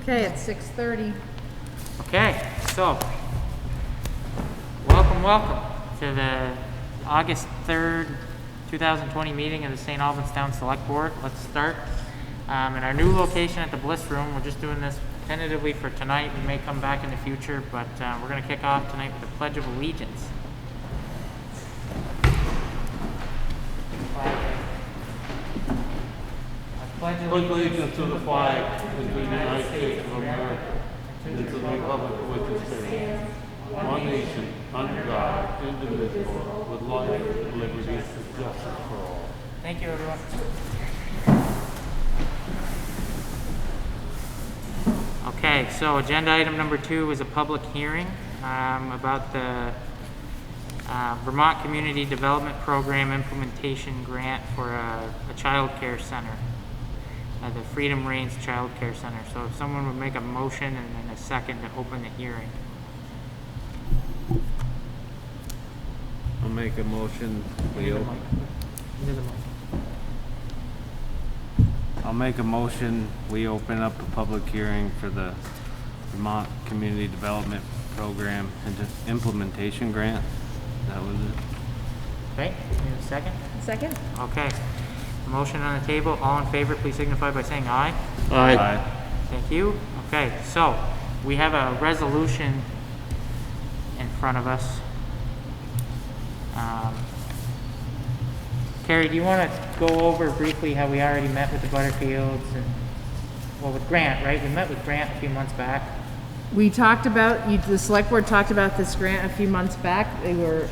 Okay, it's 6:30. Okay, so welcome to the August 3rd, 2020 meeting of the St. Albans Town Selectboard. Let's start in our new location at the Bliss Room. We're just doing this tentatively for tonight. We may come back in the future, but we're going to kick off tonight with the Pledge of Allegiance. Pledge allegiance to the flag and to the United States of America and to the republic for which it stands, one nation, under God, indivisible, with life, liberty, and justice for all. Thank you, everyone. Okay, so agenda item number 2 is a public hearing about the Vermont Community Development Program implementation grant for a child care center. The Freedom Reigns Child Care Center. So if someone would make a motion and then a second to open the hearing. I'll make a motion. I'll make a motion. We open up a public hearing for the Vermont Community Development Program and implementation grant. That was it. Okay, need a second? Second? Okay. Motion on the table. All in favor, please signify by saying aye. Aye. Thank you. Okay, so we have a resolution in front of us. Carrie, do you want to go over briefly how we already met with the Butterfields and, well, with Grant, right? We met with Grant a few months back. We talked about, the select board talked about this grant a few months back. They were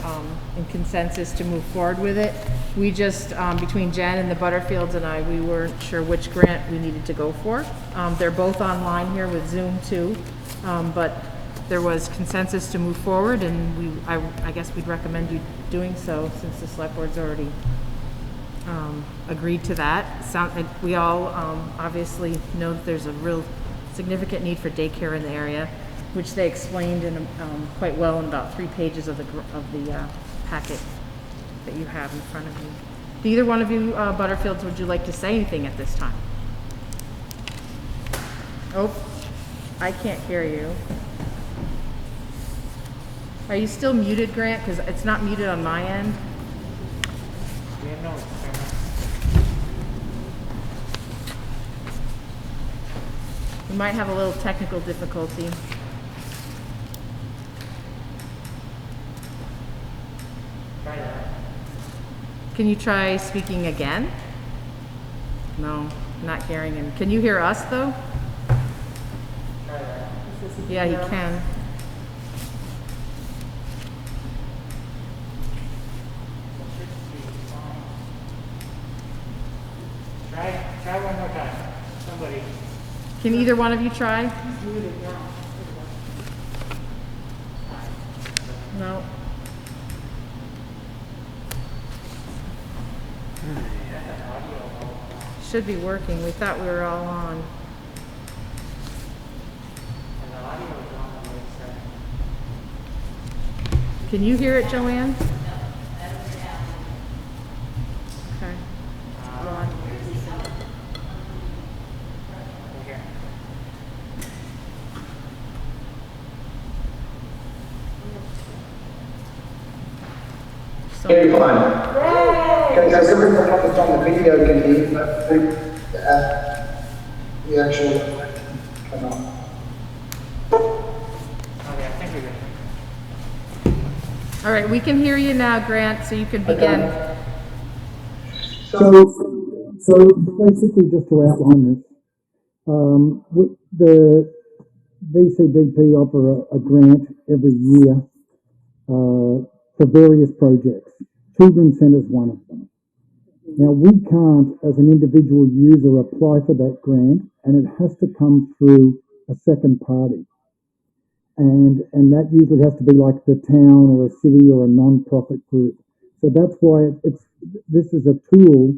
in consensus to move forward with it. We just, between Jen and the Butterfields and I, we weren't sure which grant we needed to go for. They're both online here with Zoom too, but there was consensus to move forward, and I guess we'd recommend you doing so since the select board's already agreed to that. We all obviously know that there's a real significant need for daycare in the area, which they explained in quite well in about 3 pages of the packet that you have in front of you. Do either one of you Butterfields, would you like to say anything at this time? Oh, I can't hear you. Are you still muted, Grant? Because it's not muted on my end. We have no We might have a little technical difficulty. Try that. Can you try speaking again? No, not hearing him. Can you hear us though? Try that. Yeah, he can. Try one more time. Somebody. Can either one of you try? No. Should be working. We thought we were all on. And the audio is on the right side. Can you hear it, Joanne? Okay. Ron. Here. Very fun. Because everyone else on the video can hear, but the actual come on. Okay, I think we're good. All right, we can hear you now, Grant, so you can begin. So basically, just to outline this, the VCDP offer a grant every year for various projects. Children's Centre is one of them. Now, we can't, as an individual user, apply for that grant, and it has to come through a second party. And that usually has to be like the town or a city or a non-profit group. So that's why this is a tool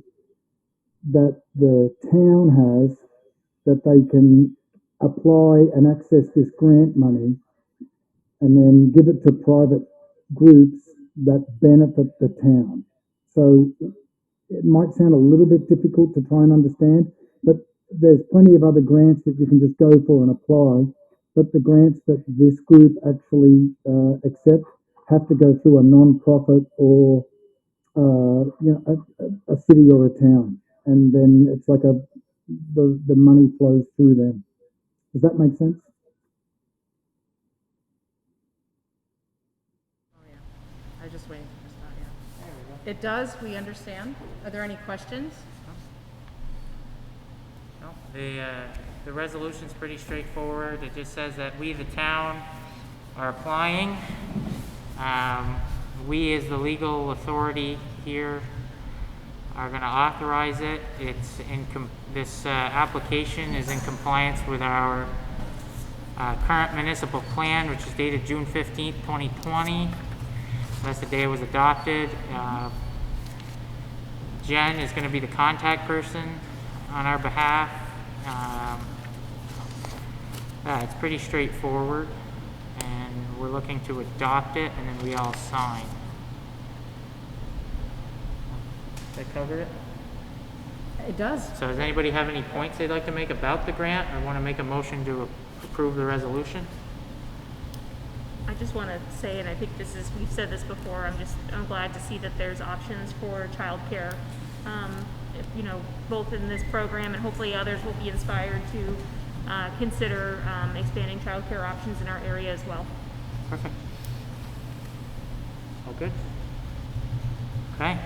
that the town has that they can apply and access this grant money and then give it to private groups that benefit the town. So it might sound a little bit difficult to try and understand, but there's plenty of other grants that you can just go for and apply, but the grants that this group actually accept have to go through a non-profit or a city or a town, and then it's like the money flows through them. Does that make sense? I was just waiting for this thought, yeah. There we go. It does, we understand. Are there any questions? No, the resolution's pretty straightforward. It just says that we, the town, are applying. We, as the legal authority here, are gonna authorize it. It's this application is in compliance with our current municipal plan, which is dated June 15th, 2020. That's the day it was adopted. Jen is gonna be the contact person on our behalf. It's pretty straightforward, and we're looking to adopt it, and then we all sign. Did I cover it? It does. So does anybody have any points they'd like to make about the grant, or want to make a motion to approve the resolution? I just want to say, and I think we've said this before, I'm glad to see that there's options for childcare, both in this program, and hopefully others will be inspired to consider expanding childcare options in our area as well. Perfect. All good? Okay.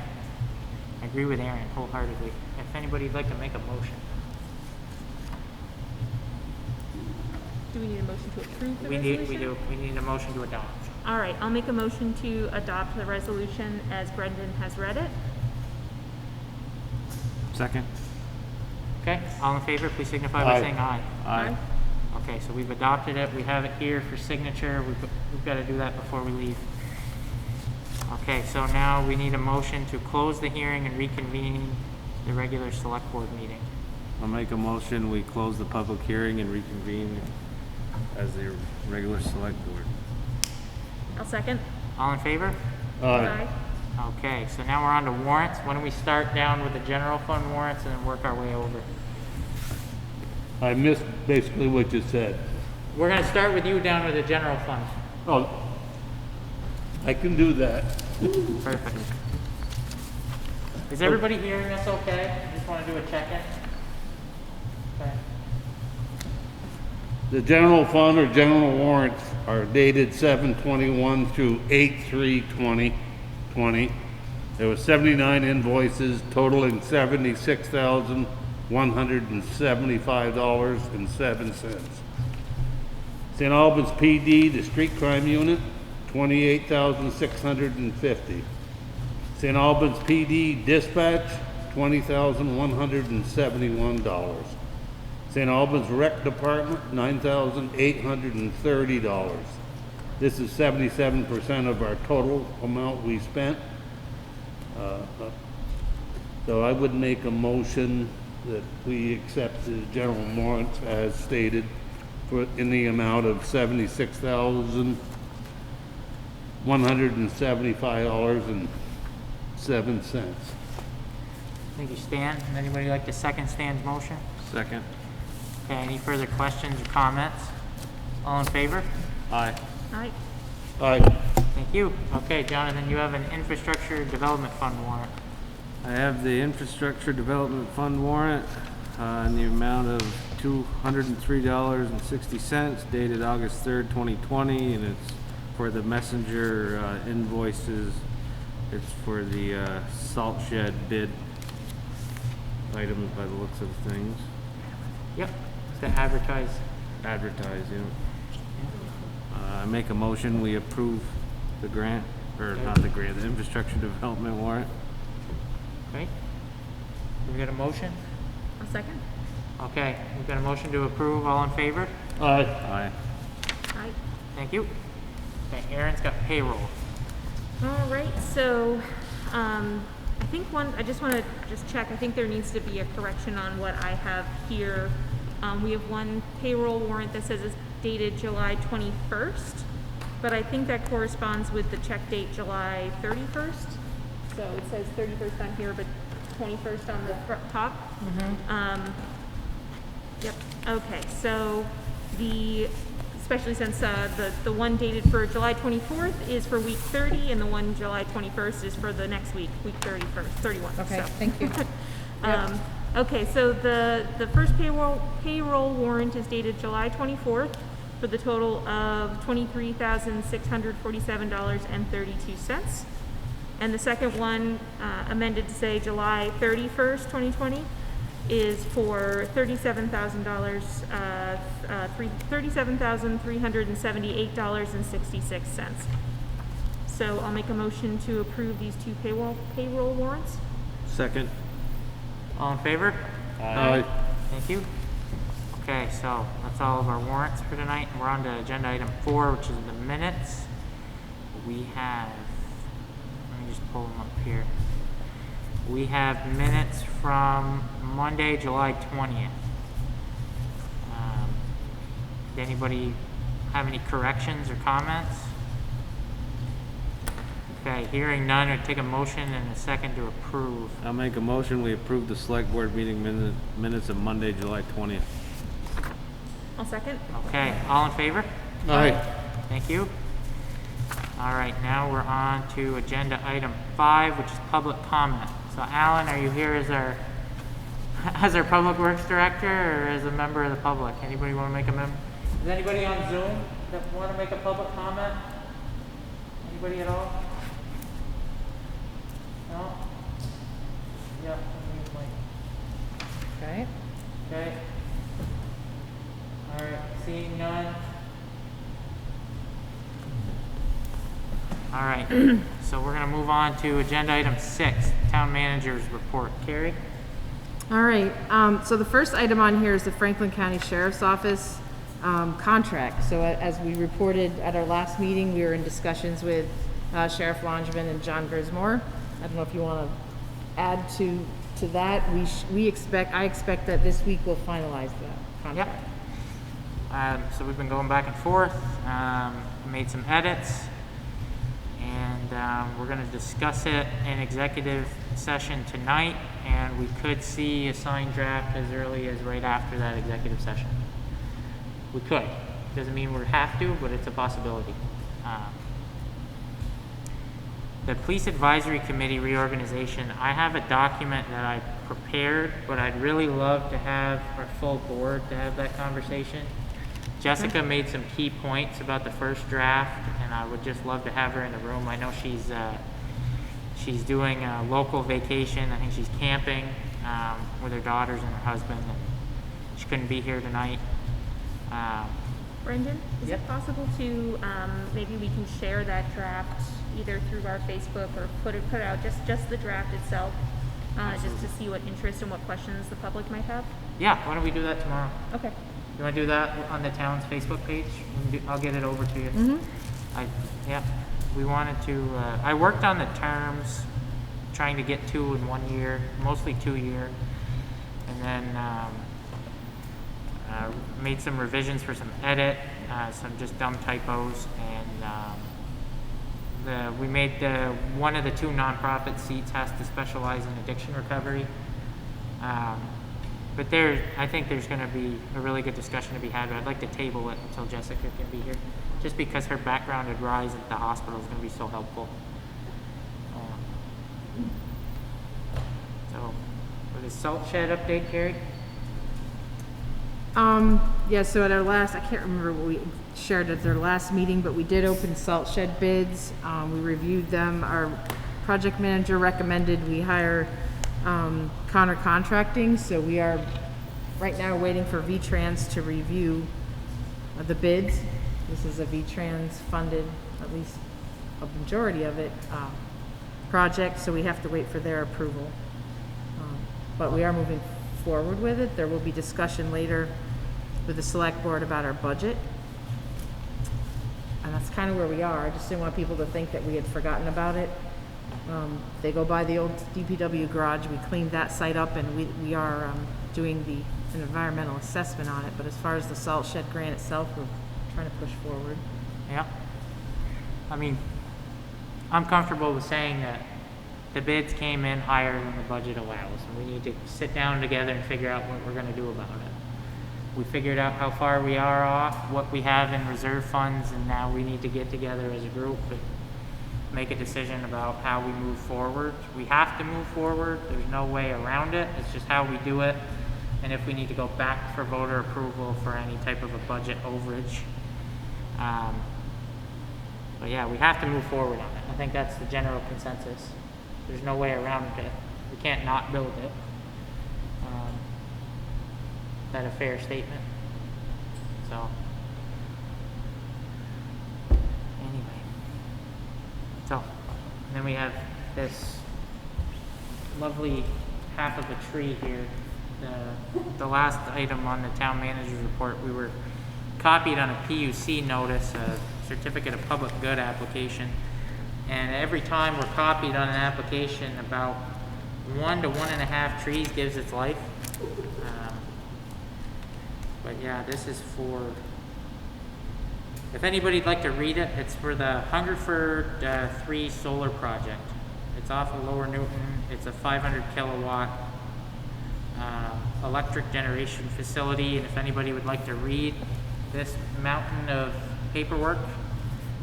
I agree with Aaron wholeheartedly. If anybody'd like to make a motion. Do we need a motion to approve the resolution? We do. We need a motion to adopt. All right, I'll make a motion to adopt the resolution as Brendan has read it. Second? Okay, all in favor, please signify by Aye. saying aye. Aye. Okay, so we've adopted it. We have it here for signature. We've got to do that before we leave. Okay, so now we need a motion to close the hearing and reconvene the regular select board meeting. I'll make a motion, we close the public hearing and reconvene as the regular select board. I'll second. All in favor? Aye. Okay, so now we're on to warrants. Why don't we start down with the general fund warrants and then work our way over? I missed basically what you said. We're gonna start with you down with the general fund. Oh, I can do that. Perfect. Is everybody hearing us okay? I just wanna do a check-in. Okay. The general fund or general warrants are dated 7/21 through 8/3/2020. There were 79 invoices totaling $76,175.07. St. Albans PD, the street crime unit, $28,650. St. Albans PD dispatch, $20,171. St. Albans Rec Department, $9,830. This is 77% of our total amount we spent. So I would make a motion that we accept the general warrants as stated in the amount of $76,175.07. Thank you, Stan. Anybody like to second Stan's motion? Second? Okay, any further questions or comments? All in favor? Aye. Aye. Aye. Thank you. Okay, Jonathan, you have an infrastructure development fund warrant. I have the infrastructure development fund warrant in the amount of $203.60 dated August 3rd, 2020, and it's for the messenger invoices. It's for the salt shed bid items by the looks of things. Yep, it's to advertise. Advertising. I make a motion, we approve the grant, or not the grant, the infrastructure development warrant. Okay. We got a motion? I'll second. Okay, we've got a motion to approve. All in favor? Aye. Aye. Aye. Thank you. Okay, Aaron's got payroll. All right, so, I think I just want to check, I think there needs to be a correction on what I have here. We have one payroll warrant that says it's dated July 21st, but I think that corresponds with the check date July 31st. So it says 31st on here, but 21st on the top. Yep, okay, so especially since the one dated for July 24th is for week 30, and the one July 21st is for the next week, week 31. Okay, so. thank you. Okay, so the first payroll warrant is dated July 24th for the total of $23,647.32. And the second one, amended to say July 31st, 2020, is for $37,378.66. So I'll make a motion to approve these two payroll warrants. Second. All in favor? Aye. Thank you. Okay, so that's all of our warrants for tonight. We're on to agenda item 4, which is the minutes. We have, let me just pull them up here. We have minutes from Monday, July 20th. Did anybody have any corrections or comments? Okay, hearing none, I'd take a motion and a second to approve. I'll make a motion, we approve the select board meeting minutes of Monday, July 20th. I'll second. Okay, all in favor? Aye. Thank you. All right, now we're on to agenda item 5, which is public comment. So Alan, are you here as our public works director or as a member of the public? Anybody want to make a is anybody on Zoom that want to make a public comment? Anybody at all? No? Yeah. Okay. Okay. All right, seeing none. All right, so we're gonna move on to agenda item 6, town manager's report. Carrie? All right, so the first item on here is the Franklin County Sheriff's Office contract. So as we reported at our last meeting, we were in discussions with Sheriff Langevin and John Grismore. I don't know if you want to add to that. I expect that this week we'll finalize that contract. Yep. So we've been going back and forth, made some edits, and we're going to discuss it in executive session tonight, and we could see a signed draft as early as right after that executive session. We could. Doesn't mean we have to, but it's a possibility. The Police Advisory Committee reorganization, I have a document that I prepared, but I'd really love to have our full board to have that conversation. Jessica made some key points about the first draft, and I would just love to have her in the room. I know she's doing a local vacation. I think she's camping with her daughters and her husband, and she couldn't be here tonight. Brendan, is Yep. it possible to maybe we can share that draft either through our Facebook or put out just the draft itself, just to see what interest and what questions the public might have? Yeah, why don't we do that tomorrow? Okay. You want to do that on the town's Facebook page? I'll get it over to you. Mm-hmm. We wanted to, I worked on the terms, trying to get 2 in 1 year, mostly 2 year, and then made some revisions for some edit, some just dumb typos, and we made one of the 2 nonprofit seats has to specialize in addiction recovery. But I think there's going to be a really good discussion to be had. But I'd like to table it until Jessica can be here, just because her background at Rise at the hospital is going to be so helpful. So, for the salt shed update, Carrie? Yeah, so at our last, I can't remember what we shared at their last meeting, but we did open salt shed bids. We reviewed them. Our project manager recommended we hire Connor Contracting, so we are right now waiting for V-Trans to review the bids. This is a V-Trans funded, at least a majority of it, project, so we have to wait for their approval. But we are moving forward with it. There will be discussion later with the select board about our budget. And that's kind of where we are. I just didn't want people to think that we had forgotten about it. They go by the old DPW garage. We cleaned that site up, and we are doing an environmental assessment on it. But as far as the salt shed grant itself, we're trying to push forward. Yeah. I mean, I'm comfortable with saying that the bids came in higher than the budget allows, and we need to sit down together and figure out what we're going to do about it. we figured out how far we are off, what we have in reserve funds, and now we need to get together as a group and make a decision about how we move forward. We have to move forward. There's no way around it. It's just how we do it. And if we need to go back for voter approval for any type of a budget overage. But yeah, we have to move forward on it. I think that's the general consensus. There's no way around it. We can't not build it. Is that a fair statement? So, anyway. So, then we have this lovely half of a tree here. The last item on the town manager's report, we were copied on a PUC notice, a certificate of public good application. And every time we're copied on an application, about 1 to 1.5 trees gives its life. But yeah, this is for, if anybody'd like to read it, it's for the Hungerford 3 solar project. It's off of Lower Newton. It's a 500 kilowatt electric generation facility. And if anybody would like to read this mountain of paperwork,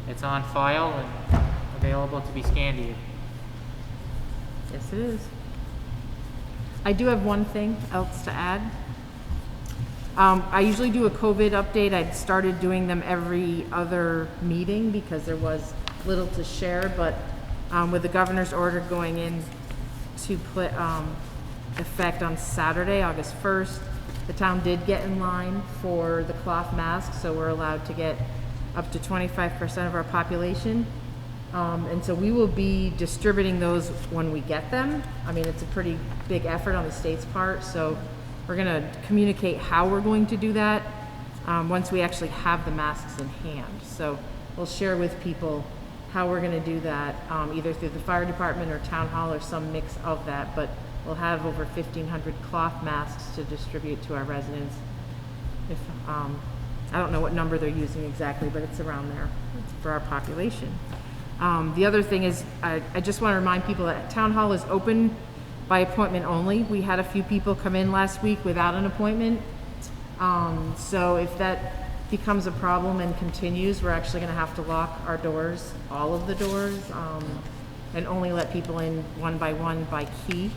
it's on file and available to be scanned to you. Yes, it is. I do have one thing else to add. I usually do a COVID update. I'd started doing them every other meeting because there was little to share, but with the governor's order going in to put effect on Saturday, August 1st, the town did get in line for the cloth masks, so we're allowed to get up to 25% of our population. And so we will be distributing those when we get them. I mean, it's a pretty big effort on the state's part, so we're going to communicate how we're going to do that once we actually have the masks in hand. So we'll share with people how we're going to do that, either through the fire department or town hall or some mix of that. But we'll have over 1,500 cloth masks to distribute to our residents. If I don't know what number they're using exactly, but it's around there for our population. The other thing is, I just want to remind people that town hall is open by appointment only. We had a few people come in last week without an appointment. So if that becomes a problem and continues, we're actually going to have to lock our doors, all of the doors, and only let people in one by key.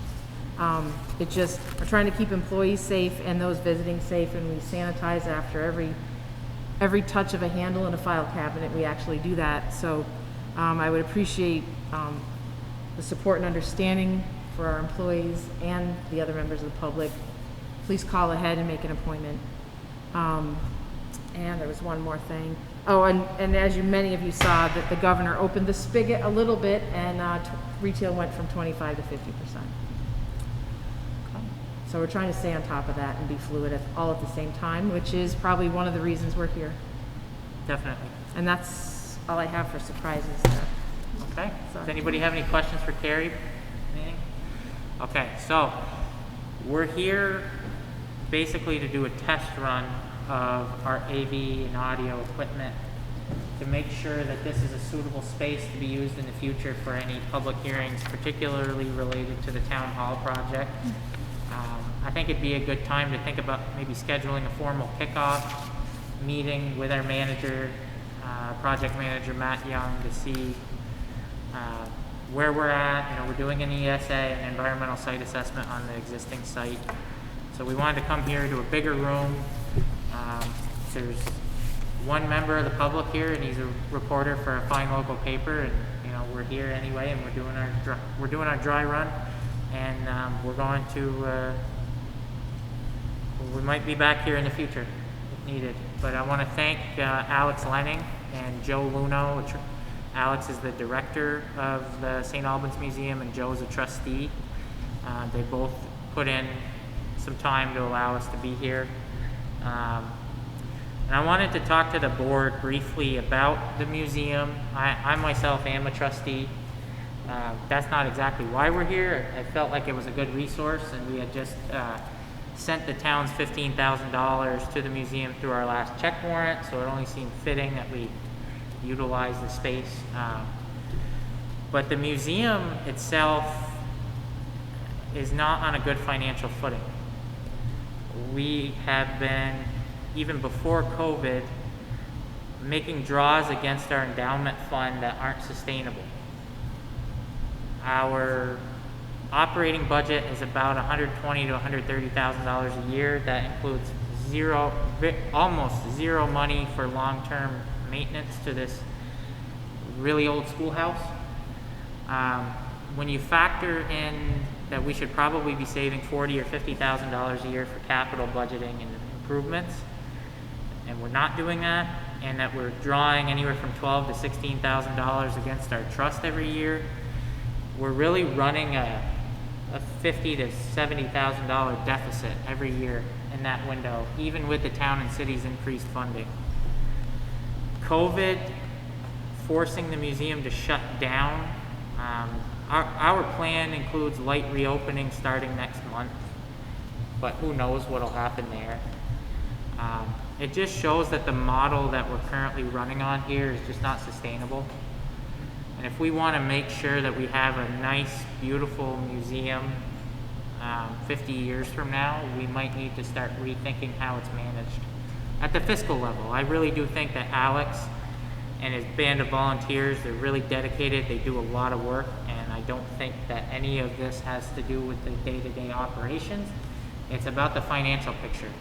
We're trying to keep employees safe and those visiting safe, and we sanitize after every touch of a handle in a file cabinet. We actually do that. So I would appreciate the support and understanding for our employees and the other members of the public. Please call ahead and make an appointment. And there was one more thing. Oh, and as many of you saw, that the governor opened the spigot a little bit, and retail went from 25 to 50%. So we're trying to stay on top of that and be fluid all at the same time, which is probably one of the reasons we're here. Definitely. And that's all I have for surprises there. Okay. Sorry. Does anybody have any questions for Carrie? Anything? Okay, so we're here basically to do a test run of our AV and audio equipment to make sure that this is a suitable space to be used in the future for any public hearings, particularly related to the town hall project. I think it'd be a good time to think about maybe scheduling a formal kickoff meeting with our manager, project manager Matt Young, to see where we're at. We're doing an ESA, an environmental site assessment on the existing site. So we wanted to come here to a bigger room. There's one member of the public here, and he's a reporter for a fine local paper, and we're here anyway, and we're doing our dry run, and we're going to. We might be back here in the future if needed. But I want to thank Alex Lenning and Joe Luno. Alex is the director of the St. Albans Museum, and Joe's a trustee. They both put in some time to allow us to be here. And I wanted to talk to the board briefly about the museum. I myself am a trustee. That's not exactly why we're here. I felt like it was a good resource, and we had just sent the town's $15,000 to the museum through our last check warrant, so it only seemed fitting that we utilize the space. But the museum itself is not on a good financial footing. We have been even before COVID, making draws against our endowment fund that aren't sustainable. Our operating budget is about $120,000 to $130,000 a year. That includes almost zero money for long-term maintenance to this really old schoolhouse. When you factor in that we should probably be saving $40,000 or $50,000 a year for capital budgeting and improvements, and we're not doing that, and that we're drawing anywhere from $12,000 to $16,000 against our trust every year, we're really running a $50,000 to $70,000 deficit every year in that window, even with the town and city's increased funding. COVID forcing the museum to shut down. Our plan includes light reopening starting next month, but who knows what'll happen there. It just shows that the model that we're currently running on here is just not sustainable. And if we want to make sure that we have a nice, beautiful museum 50 years from now, we might need to start rethinking how it's managed. At the fiscal level, I really do think that Alex and his band of volunteers, they're really dedicated, they do a lot of work, and I don't think that any of this has to do with the day-to-day operations. It's about the financial picture.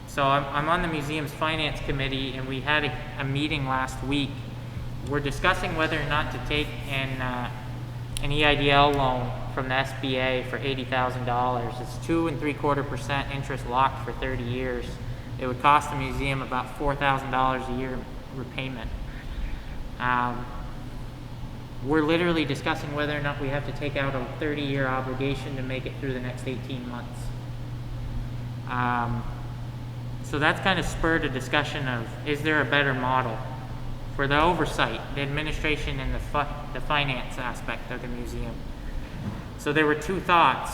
So I'm on the museum's finance committee, and we had a meeting last week. We're discussing whether or not to take an EIDL loan from the SBA for $80,000. It's 2 3/4% interest locked for 30 years. It would cost the museum about $4,000 a year repayment. We're literally discussing whether or not we have to take out a 30-year obligation to make it through the next 18 months. So that's kind of spurred a discussion of, is there a better model for the oversight, the administration, and the finance aspect of the museum? So there were two thoughts.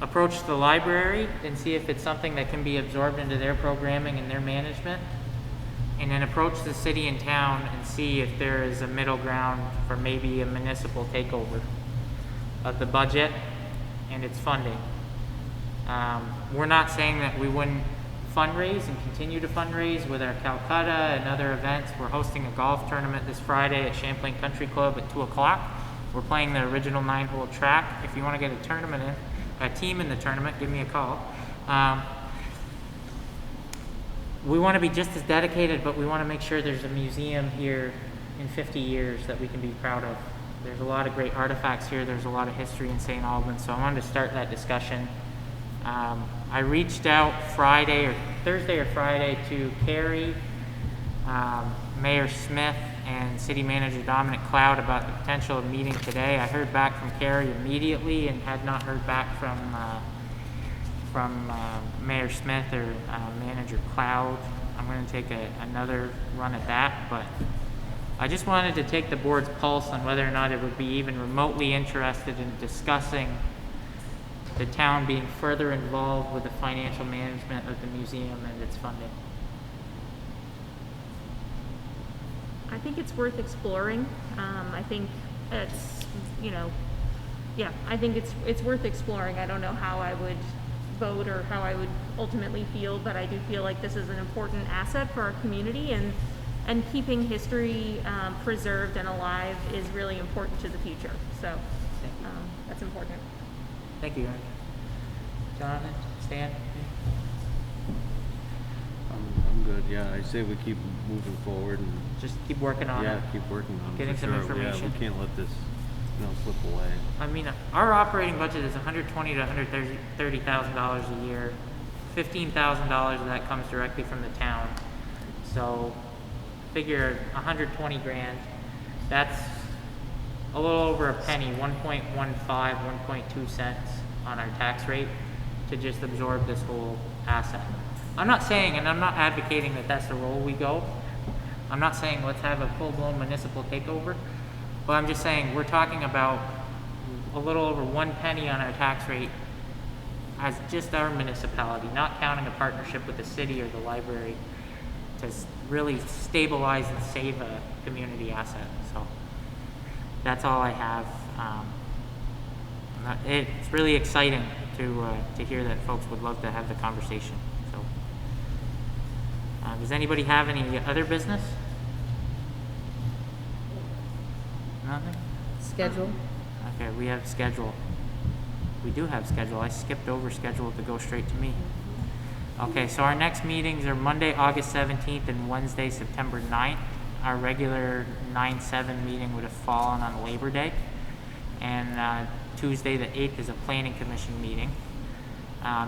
Approach the library and see if it's something that can be absorbed into their programming and their management, and then approach the city and town and see if there is a middle ground for maybe a municipal takeover of the budget and its funding. We're not saying that we wouldn't fundraise and continue to fundraise with our Calcutta and other events. We're hosting a golf tournament this Friday at Champlain Country Club at 2 o'clock. We're playing the original 9-hole track. If you want to get a team in the tournament, give me a call. We want to be just as dedicated, but we want to make sure there's a museum here in 50 years that we can be proud of. There's a lot of great artifacts here. There's a lot of history in St. Albans, so I wanted to start that discussion. I reached out Thursday or Friday to Carrie, Mayor Smith, and City Manager Dominic Cloud about the potential of meeting today. I heard back from Carrie immediately and had not heard back from Mayor Smith or Manager Cloud. I'm going to take another run at that, but I just wanted to take the board's pulse on whether or not it would be even remotely interested in discussing the town being further involved with the financial management of the museum and its funding. I think it's worth exploring. I think it's, I think it's worth exploring. I don't know how I would vote or how I would ultimately feel, but I do feel like this is an important asset for our community, and keeping history preserved and alive is really important to the future. So that's important. Thank you, Eric. Jonathan, Stan? I'm good, yeah. I say we keep moving forward and Just keep working on it. yeah, keep working on it. Getting for some sure. information. Yeah, we can't let this, slip away. I mean, our operating budget is $120,000 to $130,000 a year. $15,000 of that comes directly from the town. So figure 120 grand. That's a little over a penny, 1.15, 1.2 cents on our tax rate to just absorb this whole asset. I'm not saying, and I'm not advocating that that's the role we go. I'm not saying let's have a full-blown municipal takeover, but I'm just saying we're talking about a little over 1 penny on our tax rate as just our municipality, not counting a partnership with the city or the library to really stabilize and save a community asset. So that's all I have. It's really exciting to hear that folks would love to have the conversation. Does anybody have any other business? Nothing? Schedule. Okay, we have schedule. We do have schedule. I skipped over schedule to go straight to me. Okay, so our next meetings are Monday, August 17th and Wednesday, September 9th. Our regular 9/7 meeting would have fallen on Labor Day. And Tuesday, the 8th, is a planning commission meeting.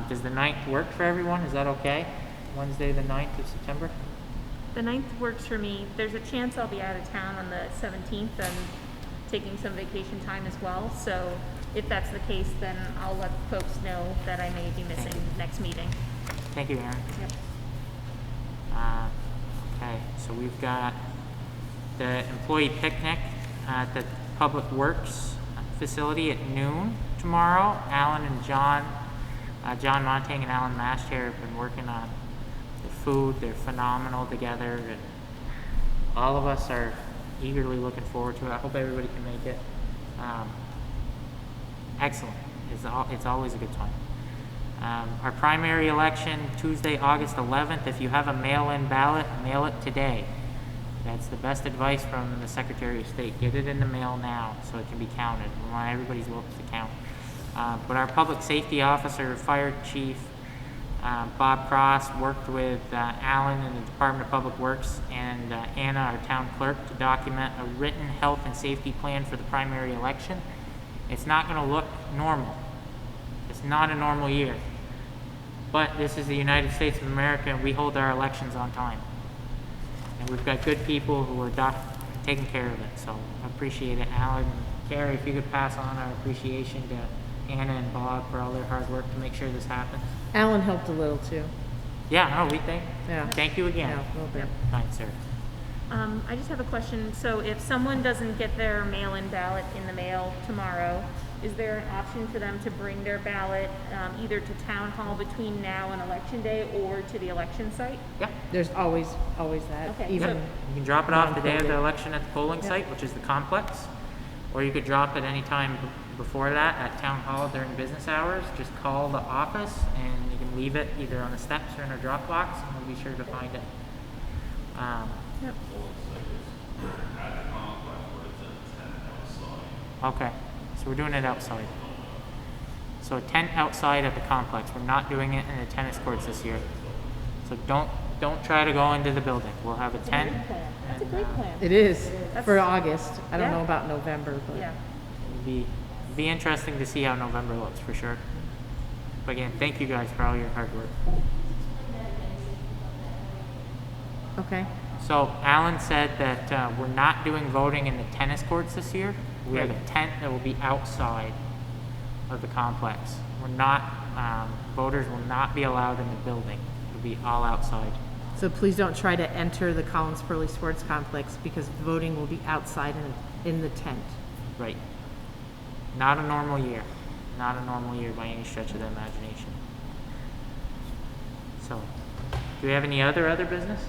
Does the 9th work for everyone? Is that okay? Wednesday, the 9th of September? The 9th works for me. There's a chance I'll be out of town on the 17th. I'm taking some vacation time as well. So if that's the case, then I'll let folks know that I may be missing next meeting. Thank you, Aaron. Yep. Okay, so we've got the employee picnic at the Public Works facility at noon tomorrow. Alan and John Montang and Alan Mashter have been working on the food. They're phenomenal together, and all of us are eagerly looking forward to it. I hope everybody can make it. Excellent. It's always a good time. Our primary election, Tuesday, August 11th. If you have a mail-in ballot, mail it today. That's the best advice from the Secretary of State. Get it in the mail now so it can be counted. We want everybody's votes to count. But our public safety officer, fire chief, Bob Cross, worked with Alan in the Department of Public Works and Anna, our town clerk, to document a written health and safety plan for the primary election. It's not going to look normal. It's not a normal year. But this is the United States of America, and we hold our elections on time. And we've got good people who are taking care of it. So I appreciate it. Alan and Carrie, if you could pass on our appreciation to Anna and Bob for all their hard work to make sure this happens. Alan helped a little too. Yeah, no, we Yeah. thank you again. Yeah, a little bit. Kind sir. I just have a question. So if someone doesn't get their mail-in ballot in the mail tomorrow, is there an option for them to bring their ballot either to town hall between now and election day or to the election site? Yeah. There's always that. Okay, Even so- You can drop it off the day of the non-COVID. election at the polling site, which is the complex, or you could drop it any time before that at town hall during business hours. Just call the office and you can leave it either on the steps or in a drop box, and we'll be sure to find it. Yep. Okay, so we're doing it outside. So a tent outside at the complex. We're not doing it in the tennis courts this year. So don't try to go into the building. We'll have a tent. That's a great plan. It is That's- for August. I don't Yeah. know about November, but Yeah. It'll be interesting to see how November looks for sure. But again, thank you guys for all your hard work. okay. So Alan said that we're not doing voting in the tennis courts this year. We have a tent that will be outside of the complex. We're not, voters will not be allowed in the building. It'll be all outside. So please don't try to enter the Collins Pearly Sports Complex because voting will be outside in the tent. Right. Not a normal year. Not a normal year by any stretch of the imagination. So, do we have any other business?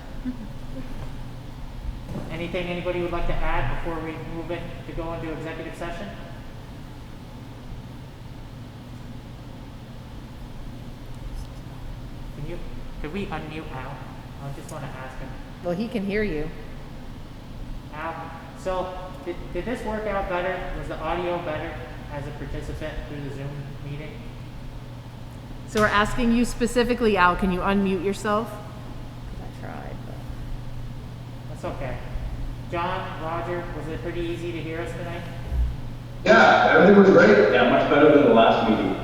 Anything anybody would like to add before we move it to go into executive session? Could we unmute Al? I just want to ask him. Well, he can hear you. Al, so did this work out better? Was the audio better as a participant through the Zoom meeting? So we're asking you specifically, Al, can you unmute yourself? I tried, but. That's okay. John, Roger, was it pretty easy to hear us tonight? Yeah, everything was great. Yeah, much better than the last meeting.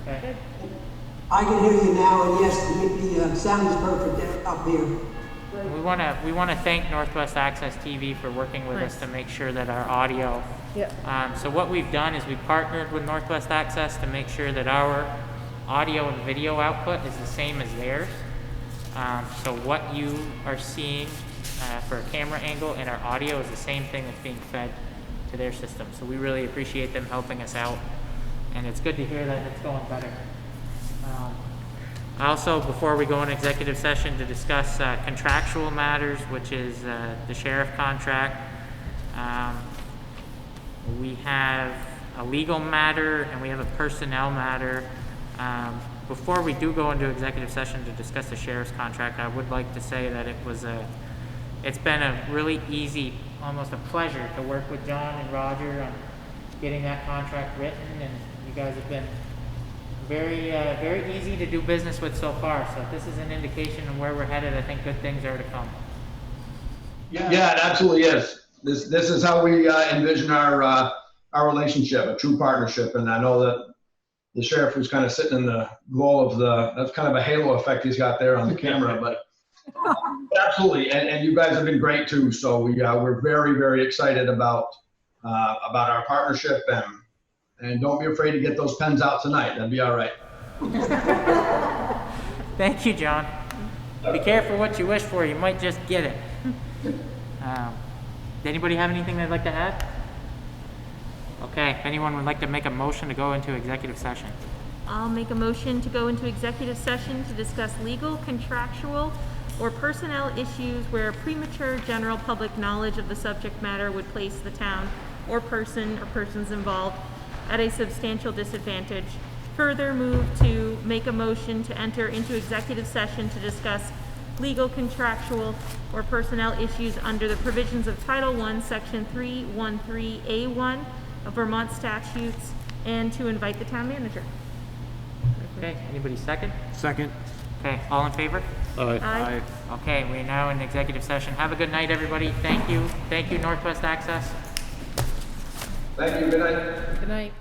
Okay. I can hear you now, and yes, the sound is perfect up here. We want to thank Northwest Access TV for working with us to make sure that our audio. Yep. So what we've done is we partnered with Northwest Access to make sure that our audio and video output is the same as theirs. So what you are seeing for a camera angle and our audio is the same thing that's being fed to their system. So we really appreciate them helping us out, and it's good to hear that it's going better. Also, before we go in executive session to discuss contractual matters, which is the sheriff contract, we have a legal matter and we have a personnel matter. before we do go into executive session to discuss the sheriff's contract, I would like to say that it's been a really easy, almost a pleasure to work with John and Roger on getting that contract written, and you guys have been very easy to do business with so far. So if this is an indication of where we're headed, I think good things are to come. Yeah, it absolutely is. This is how we envision our relationship, a true partnership. And I know that the sheriff was kind of sitting in the glow of that's kind of a halo effect he's got there on the camera, but absolutely. And you guys have been great too. So we're very excited about our partnership, and don't be afraid to get those pens out tonight. That'd be all right. Thank you, John. Be careful what you wish for. You might just get it. Does anybody have anything they'd like to add? Okay, if anyone would like to make a motion to go into executive session. I'll make a motion to go into executive session to discuss legal, contractual, or personnel issues where premature general public knowledge of the subject matter would place the town or persons involved at a substantial disadvantage. Further move to make a motion to enter into executive session to discuss legal, contractual, or personnel issues under the provisions of Title I, Section 313A1 of Vermont statutes, and to invite the town manager. Okay, anybody second? Second. Okay, all in favor? Aye. Okay, we're now in executive session. Have a good night, everybody. Thank you. Thank you, Northwest Access. Thank you. Good night. Good night.